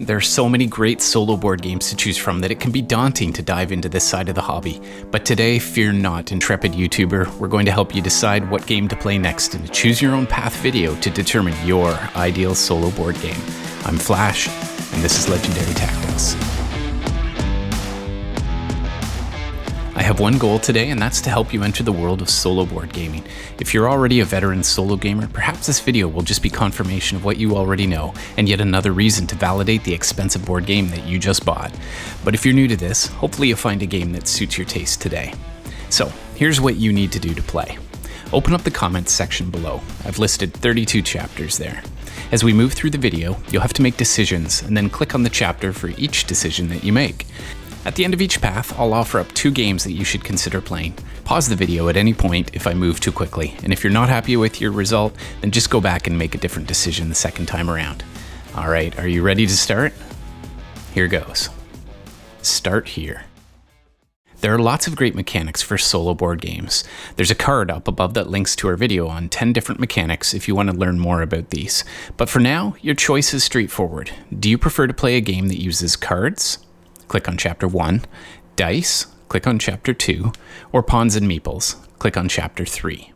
There are so many great solo board games to choose from that it can be daunting to dive into this side of the hobby. But today, fear not, intrepid YouTuber, we're going to help you decide what game to play next in a Choose Your Own Path video to determine your ideal solo board game. I'm Flash, and this is Legendary Tactics. I have one goal today, and that's to help you enter the world of solo board gaming. If you're already a veteran solo gamer, perhaps this video will just be confirmation of what you already know, and yet another reason to validate the expensive board game that you just bought. But if you're new to this, hopefully you'll find a game that suits your taste today. So, here's what you need to do to play. Open up the comments section below. I've listed 32 chapters there. As we move through the video, you'll have to make decisions, and then click on the chapter for each decision that you make. At the end of each path, I'll offer up 2 games that you should consider playing. Pause the video at any point if I move too quickly, and if you're not happy with your result, then just go back and make a different decision the second time around. Alright, are you ready to start? Here goes. Start here. There are lots of great mechanics for solo board games. There's a card up above that links to our video on 10 different mechanics if you want to learn more about these. But for now, your choice is straightforward. Do you prefer to play a game that uses cards? Click on Chapter 1, Dice, click on Chapter 2, or Pawns and Meeples, click on Chapter 3.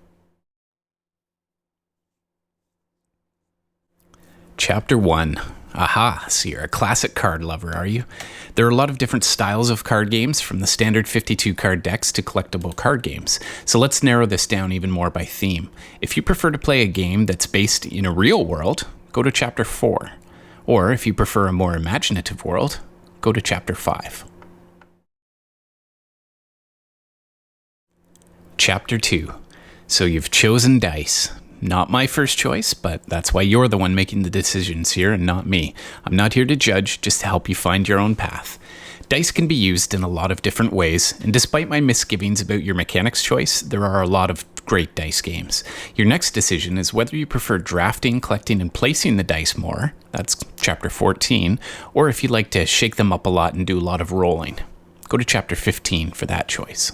Chapter 1. Aha, so you're a classic card lover, are you? There are a lot of different styles of card games, from the standard 52 card decks to collectible card games. So let's narrow this down even more by theme. If you prefer to play a game that's based in a real world, go to Chapter 4. Or if you prefer a more imaginative world, go to Chapter 5. Chapter 2. So you've chosen dice. Not my first choice, but that's why you're the one making the decisions here and not me. I'm not here to judge, just to help you find your own path. Dice can be used in a lot of different ways, and despite my misgivings about your mechanics choice, there are a lot of great dice games. Your next decision is whether you prefer drafting, collecting, and placing the dice more, that's Chapter 14, or if you like to shake them up a lot and do a lot of rolling. Go to Chapter 15 for that choice.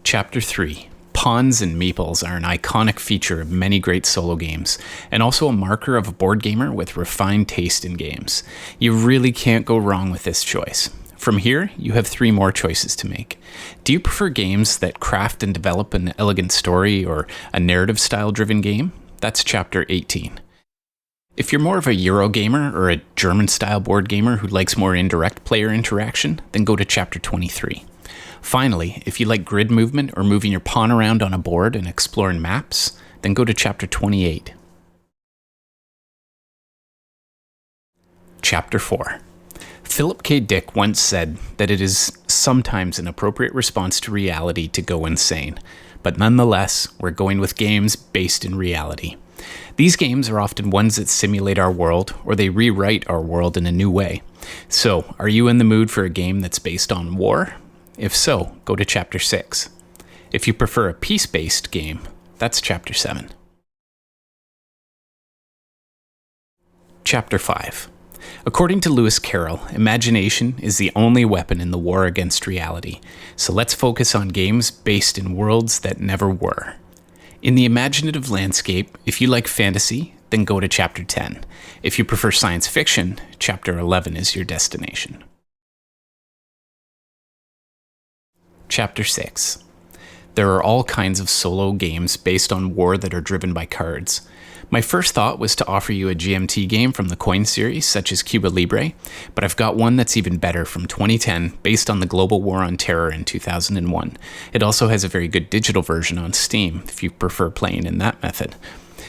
Chapter 3. Pawns and Meeples are an iconic feature of many great solo games, and also a marker of a board gamer with refined taste in games. You really can't go wrong with this choice. From here, you have 3 more choices to make. Do you prefer games that craft and develop an elegant story or a narrative-style driven game? That's Chapter 18. If you're more of a Euro gamer or a German-style board gamer who likes more indirect player interaction, then go to Chapter 23. Finally, if you like grid movement or moving your pawn around on a board and exploring maps, then go to Chapter 28. Chapter 4. Philip K. Dick once said that it is sometimes an appropriate response to reality to go insane, but nonetheless, we're going with games based in reality. These games are often ones that simulate our world, or they rewrite our world in a new way. So, are you in the mood for a game that's based on war? If so, go to Chapter 6. If you prefer a peace-based game, that's Chapter 7. Chapter 5. According to Lewis Carroll, imagination is the only weapon in the war against reality. So let's focus on games based in worlds that never were. In the imaginative landscape, if you like fantasy, then go to Chapter 10. If you prefer science fiction, Chapter 11 is your destination. Chapter 6. There are all kinds of solo games based on war that are driven by cards. My first thought was to offer you a GMT game from the Coin series, such as Cuba Libre, but I've got one that's even better from 2010, based on the global war on terror in 2001. It also has a very good digital version on Steam, if you prefer playing in that method.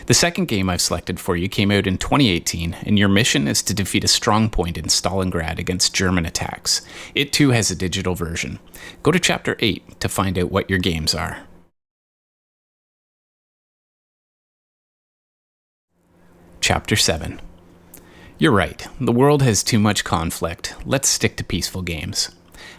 The second game I've selected for you came out in 2018, and your mission is to defeat a strong point in Stalingrad against German attacks. It too has a digital version. Go to Chapter 8 to find out what your games are. Chapter 7. You're right, the world has too much conflict. Let's stick to peaceful games.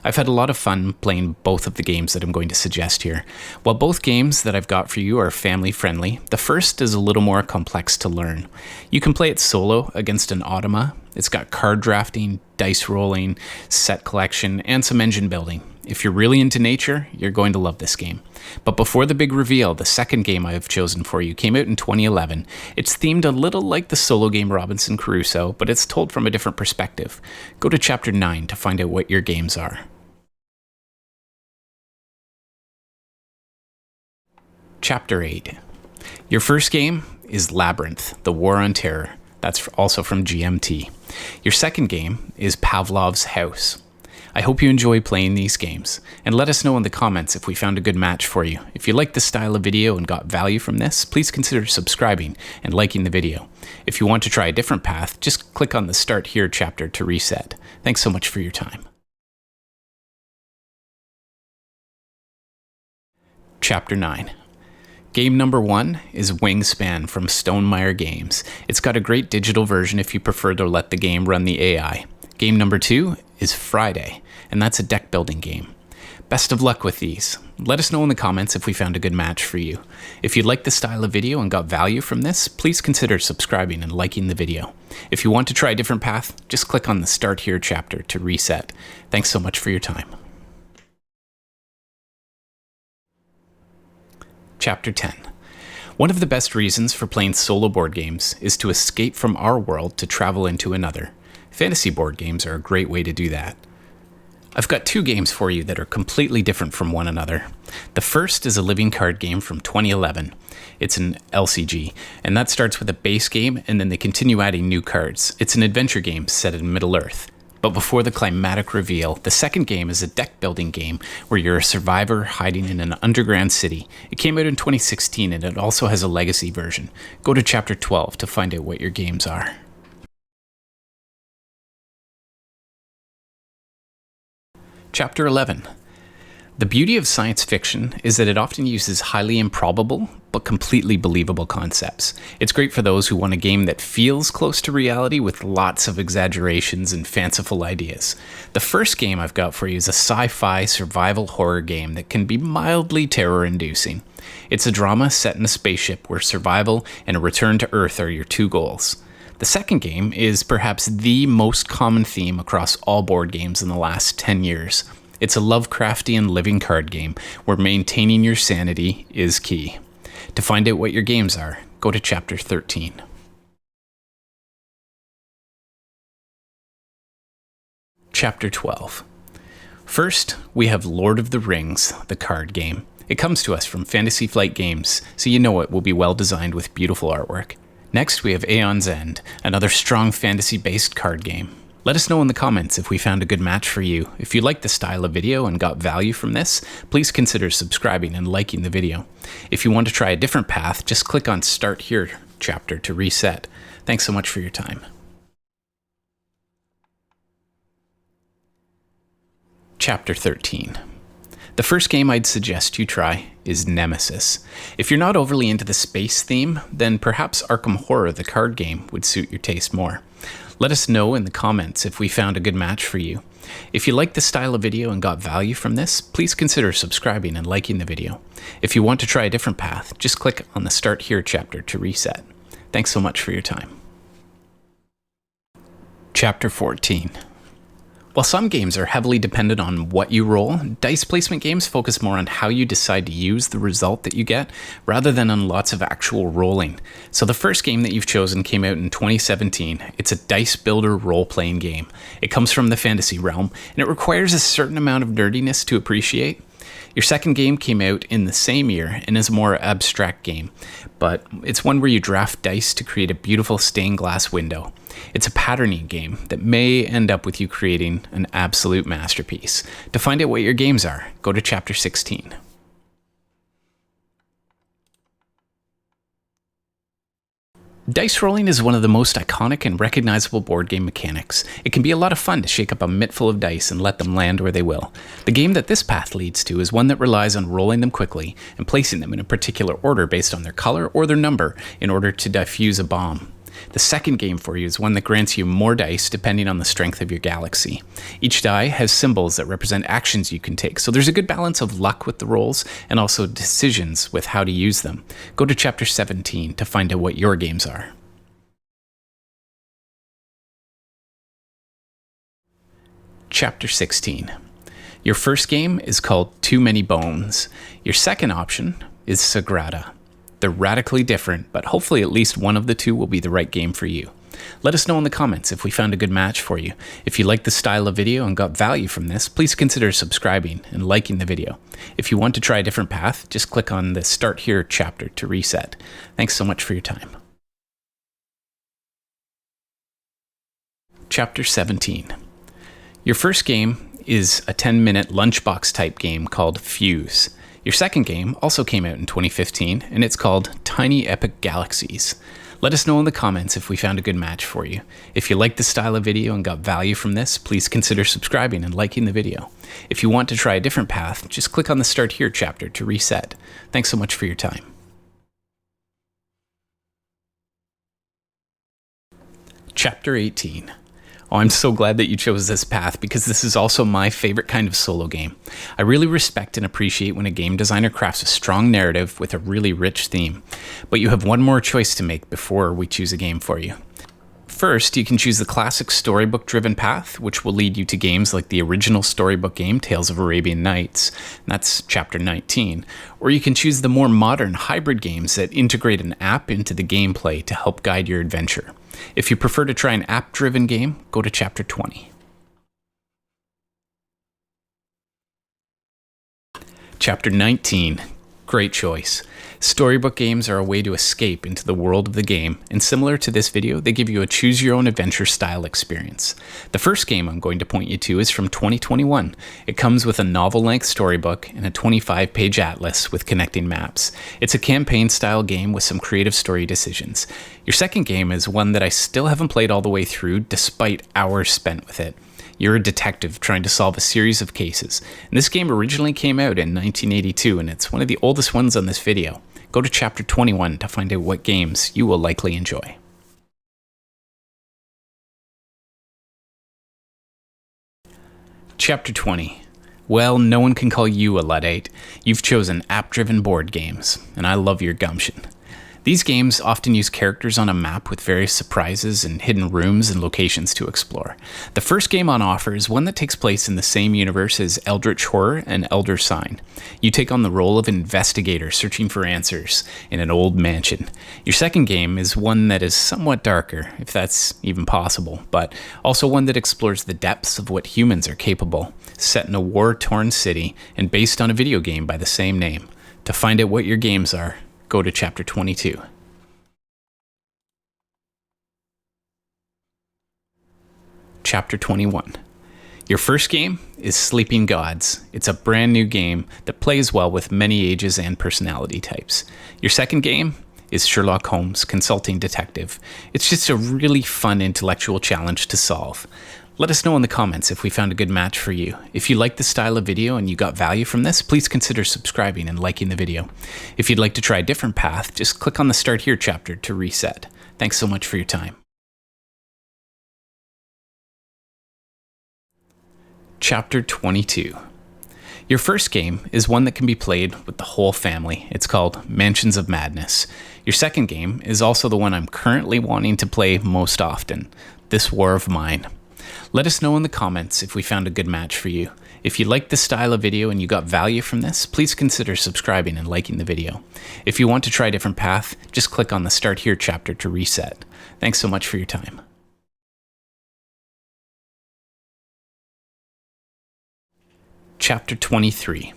I've had a lot of fun playing both of the games that I'm going to suggest here. While both games that I've got for you are family friendly, the first is a little more complex to learn. You can play it solo against an automa. It's got card drafting, dice rolling, set collection, and some engine building. If you're really into nature, you're going to love this game. But before the big reveal, the second game I have chosen for you came out in 2011. It's themed a little like the solo game Robinson Crusoe, but it's told from a different perspective. Go to Chapter 9 to find out what your games are. Chapter 8. Your first game is Labyrinth, The War on Terror. That's also from GMT. Your second game is Pavlov's House. I hope you enjoy playing these games, and let us know in the comments if we found a good match for you. If you like this style of video and got value from this, please consider subscribing and liking the video. If you want to try a different path, just click on the Start Here chapter to reset. Thanks so much for your time. Chapter 9. Game number 1 is Wingspan from Stonemaier Games. It's got a great digital version if you prefer to let the game run the AI. Game number 2 is Friday, and that's a deck building game. Best of luck with these. Let us know in the comments if we found a good match for you. If you like this style of video and got value from this, please consider subscribing and liking the video. If you want to try a different path, just click on the Start Here chapter to reset. Thanks so much for your time. Chapter 10. One of the best reasons for playing solo board games is to escape from our world to travel into another. Fantasy board games are a great way to do that. I've got 2 games for you that are completely different from one another. The first is a living card game from 2011. It's an LCG, and that starts with a base game and then they continue adding new cards. It's an adventure game set in Middle-earth. But before the climatic reveal, the second game is a deck building game where you're a survivor hiding in an underground city. It came out in 2016 and it also has a legacy version. Go to Chapter 12 to find out what your games are. Chapter 11. The beauty of science fiction is that it often uses highly improbable but completely believable concepts. It's great for those who want a game that feels close to reality with lots of exaggerations and fanciful ideas. The first game I've got for you is a sci-fi survival horror game that can be mildly terror-inducing. It's a drama set in a spaceship where survival and a return to Earth are your 2 goals. The second game is perhaps the most common theme across all board games in the last 10 years. It's a Lovecraftian living card game where maintaining your sanity is key. To find out what your games are, go to Chapter 13. Chapter 12. First, we have Lord of the Rings, the card game. It comes to us from Fantasy Flight Games, so you know it will be well designed with beautiful artwork. Next, we have Aeon's End, another strong fantasy-based card game. Let us know in the comments if we found a good match for you. If you like this style of video and got value from this, please consider subscribing and liking the video. If you want to try a different path, just click on Start Here chapter to reset. Thanks so much for your time. Chapter 13. The first game I'd suggest you try is Nemesis. If you're not overly into the space theme, then perhaps Arkham Horror, the card game, would suit your taste more. Let us know in the comments if we found a good match for you. If you like this style of video and got value from this, please consider subscribing and liking the video. If you want to try a different path, just click on the Start Here chapter to reset. Thanks so much for your time. Chapter 14. While some games are heavily dependent on what you roll, dice placement games focus more on how you decide to use the result that you get, rather than on lots of actual rolling. So the first game that you've chosen came out in 2017. It's a dice builder role-playing game. It comes from the fantasy realm, and it requires a certain amount of nerdiness to appreciate. Your second game came out in the same year and is a more abstract game, but it's one where you draft dice to create a beautiful stained glass window. It's a patterning game that may end up with you creating an absolute masterpiece. To find out what your games are, go to Chapter 16. Dice rolling is one of the most iconic and recognizable board game mechanics. It can be a lot of fun to shake up a mitt full of dice and let them land where they will. The game that this path leads to is one that relies on rolling them quickly and placing them in a particular order based on their color or their number in order to diffuse a bomb. The second game for you is one that grants you more dice depending on the strength of your galaxy. Each die has symbols that represent actions you can take, so there's a good balance of luck with the rolls and also decisions with how to use them. Go to Chapter 17 to find out what your games are. Chapter 16. Your first game is called Too Many Bones. Your second option is Sagrada. They're radically different, but hopefully at least one of the two will be the right game for you. Let us know in the comments if we found a good match for you. If you like the style of video and got value from this, please consider subscribing and liking the video. If you want to try a different path, just click on the Start Here chapter to reset. Thanks so much for your time. Chapter 17. Your first game is a 10-minute lunchbox type game called Fuse. Your second game also came out in 2015, and it's called Tiny Epic Galaxies. Let us know in the comments if we found a good match for you. If you like the style of video and got value from this, please consider subscribing and liking the video. If you want to try a different path, just click on the Start Here chapter to reset. Thanks so much for your time. Chapter 18. Oh, I'm so glad that you chose this path because this is also my favorite kind of solo game. I really respect and appreciate when a game designer crafts a strong narrative with a really rich theme. But you have one more choice to make before we choose a game for you. First, you can choose the classic storybook-driven path, which will lead you to games like the original storybook game, Tales of Arabian Nights. That's Chapter 19. Or you can choose the more modern hybrid games that integrate an app into the gameplay to help guide your adventure. If you prefer to try an app-driven game, go to Chapter 20. Chapter 19. Great choice. Storybook games are a way to escape into the world of the game, and similar to this video, they give you a choose-your-own-adventure style experience. The first game I'm going to point you to is from 2021. It comes with a novel-length storybook and a 25-page atlas with connecting maps. It's a campaign-style game with some creative story decisions. Your second game is one that I still haven't played all the way through, despite hours spent with it. You're a detective trying to solve a series of cases. And this game originally came out in 1982, and it's one of the oldest ones on this video. Go to Chapter 21 to find out what games you will likely enjoy. Chapter 20. Well, no one can call you a Luddite. You've chosen app-driven board games, and I love your gumption. These games often use characters on a map with various surprises and hidden rooms and locations to explore. The first game on offer is one that takes place in the same universe as Eldritch Horror and Elder Sign. You take on the role of an investigator searching for answers in an old mansion. Your second game is one that is somewhat darker, if that's even possible, but also one that explores the depths of what humans are capable, set in a war-torn city and based on a video game by the same name. To find out what your games are, go to Chapter 22. Chapter 21. Your first game is Sleeping Gods. It's a brand new game that plays well with many ages and personality types. Your second game is Sherlock Holmes Consulting Detective. It's just a really fun intellectual challenge to solve. Let us know in the comments if we found a good match for you. If you like the style of video and you got value from this, please consider subscribing and liking the video. If you'd like to try a different path, just click on the Start Here chapter to reset. Thanks so much for your time. Chapter 22. Your first game is one that can be played with the whole family. It's called Mansions of Madness. Your second game is also the one I'm currently wanting to play most often, This War of Mine. Let us know in the comments if we found a good match for you. If you like this style of video and you got value from this, please consider subscribing and liking the video. If you want to try a different path, just click on the Start Here chapter to reset. Thanks so much for your time. Chapter 23.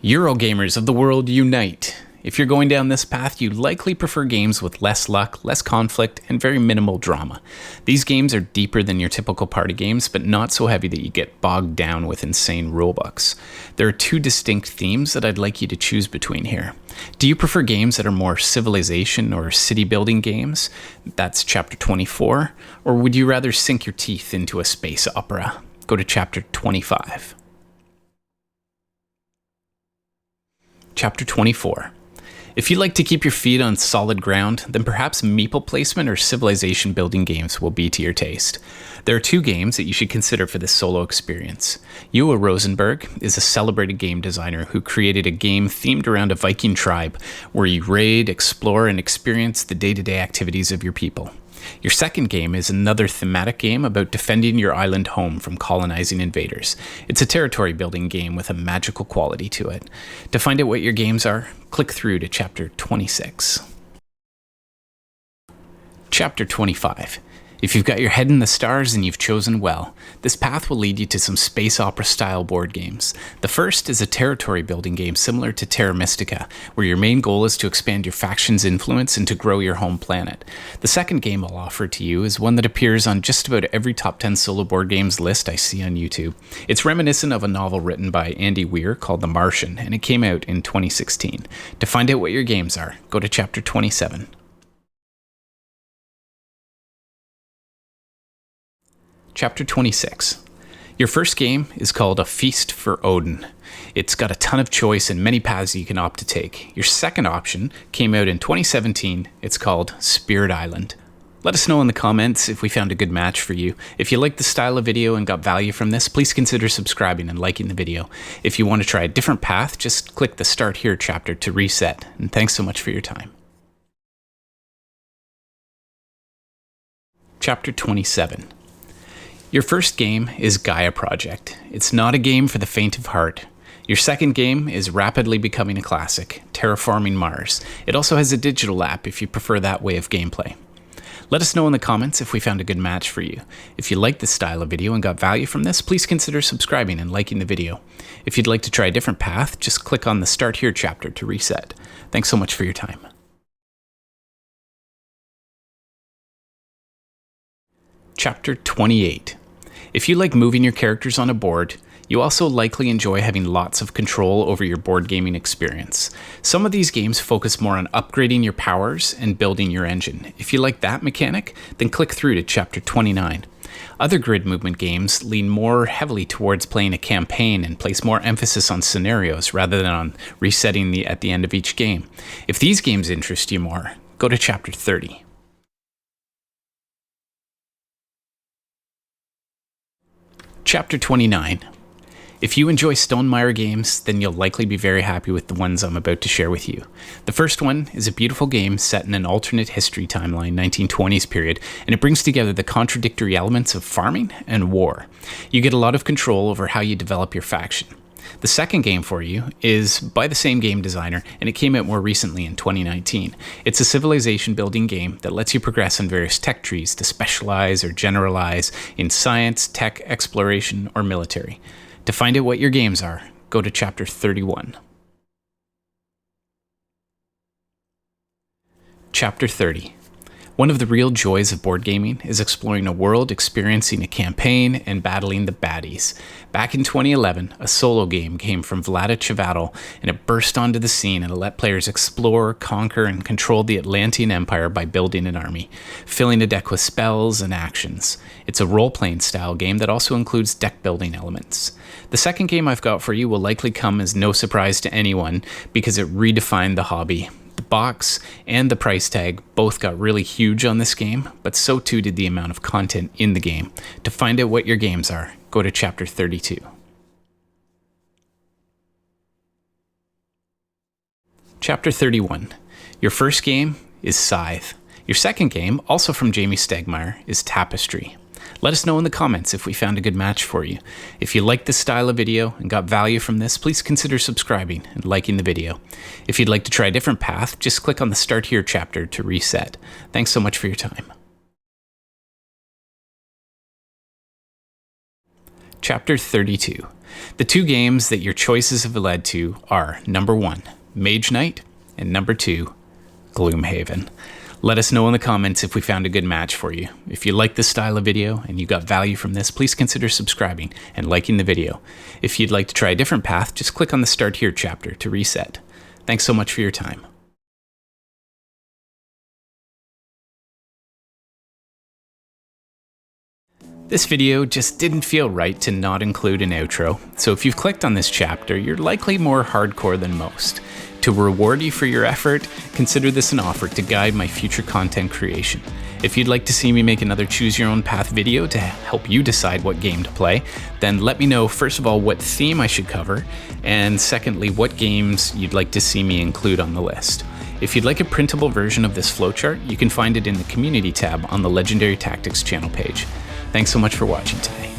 Eurogamers of the world unite! If you're going down this path, you likely prefer games with less luck, less conflict, and very minimal drama. These games are deeper than your typical party games, but not so heavy that you get bogged down with insane rulebooks. There are two distinct themes that I'd like you to choose between here. Do you prefer games that are more civilization or city building games? That's Chapter 24. Or would you rather sink your teeth into a space opera? Go to Chapter 25. Chapter 24. If you like to keep your feet on solid ground, then perhaps meeple placement or civilization building games will be to your taste. There are two games that you should consider for this solo experience. Joa Rosenberg is a celebrated game designer who created a game themed around a Viking tribe where you raid, explore, and experience the day-to-day activities of your people. Your second game is another thematic game about defending your island home from colonizing invaders. It's a territory building game with a magical quality to it. To find out what your games are, click through to Chapter 26. Chapter 25. If you've got your head in the stars, then you've chosen well. This path will lead you to some space opera style board games. The first is a territory building game similar to Terra Mystica, where your main goal is to expand your faction's influence and to grow your home planet. The second game I'll offer to you is one that appears on just about every top 10 solo board games list I see on YouTube. It's reminiscent of a novel written by Andy Weir called The Martian, and it came out in 2016. To find out what your games are, go to Chapter 27. Chapter 26. Your first game is called A Feast for Odin. It's got a ton of choice and many paths you can opt to take. Your second option came out in 2017. It's called Spirit Island. Let us know in the comments if we found a good match for you. If you like the style of video and got value from this, please consider subscribing and liking the video. If you want to try a different path, just click the Start Here chapter to reset. And thanks so much for your time. Chapter 27. Your first game is Gaia Project. It's not a game for the faint of heart. Your second game is rapidly becoming a classic, Terraforming Mars. It also has a digital app if you prefer that way of gameplay. Let us know in the comments if we found a good match for you. If you like this style of video and got value from this, please consider subscribing and liking the video. If you'd like to try a different path, just click on the Start Here chapter to reset. Thanks so much for your time. Chapter 28. If you like moving your characters on a board, you also likely enjoy having lots of control over your board gaming experience. Some of these games focus more on upgrading your powers and building your engine. If you like that mechanic, then click through to Chapter 29. Other grid movement games lean more heavily towards playing a campaign and place more emphasis on scenarios rather than on resetting at the end of each game. If these games interest you more, go to Chapter 30. Chapter 29. If you enjoy Stonemaier games, then you'll likely be very happy with the ones I'm about to share with you. The first one is a beautiful game set in an alternate history timeline, 1920s period, and it brings together the contradictory elements of farming and war. You get a lot of control over how you develop your faction. The second game for you is by the same game designer, and it came out more recently in 2019. It's a civilization building game that lets you progress in various tech trees to specialize or generalize in science, tech, exploration, or military. To find out what your games are, go to Chapter 31. Chapter 30. One of the real joys of board gaming is exploring a world, experiencing a campaign, and battling the baddies. Back in 2011, a solo game came from Vlada Chvátil, and it burst onto the scene and let players explore, conquer, and control the Atlantean Empire by building an army, filling a deck with spells and actions. It's a role-playing style game that also includes deck-building elements. The second game I've got for you will likely come as no surprise to anyone because it redefined the hobby. The box and the price tag both got really huge on this game, but so too did the amount of content in the game. To find out what your games are, go to Chapter 32. Chapter 31. Your first game is Scythe. Your second game, also from Jamie Stegmaier, is Tapestry. Let us know in the comments if we found a good match for you. If you like this style of video and got value from this, please consider subscribing and liking the video. If you'd like to try a different path, just click on the Start Here chapter to reset. Thanks so much for your time. Chapter 32. The two games that your choices have led to are number 1, Mage Knight, and number 2, Gloomhaven. Let us know in the comments if we found a good match for you. If you like this style of video and you got value from this, please consider subscribing and liking the video. If you'd like to try a different path, just click on the Start Here chapter to reset. Thanks so much for your time. This video just didn't feel right to not include an outro, so if you've clicked on this chapter, you're likely more hardcore than most. To reward you for your effort, consider this an offer to guide my future content creation. If you'd like to see me make another Choose Your Own Path video to help you decide what game to play, then let me know first of all what theme I should cover, and secondly what games you'd like to see me include on the list. If you'd like a printable version of this flowchart, you can find it in the Community tab on the Legendary Tactics channel page. Thanks so much for watching today.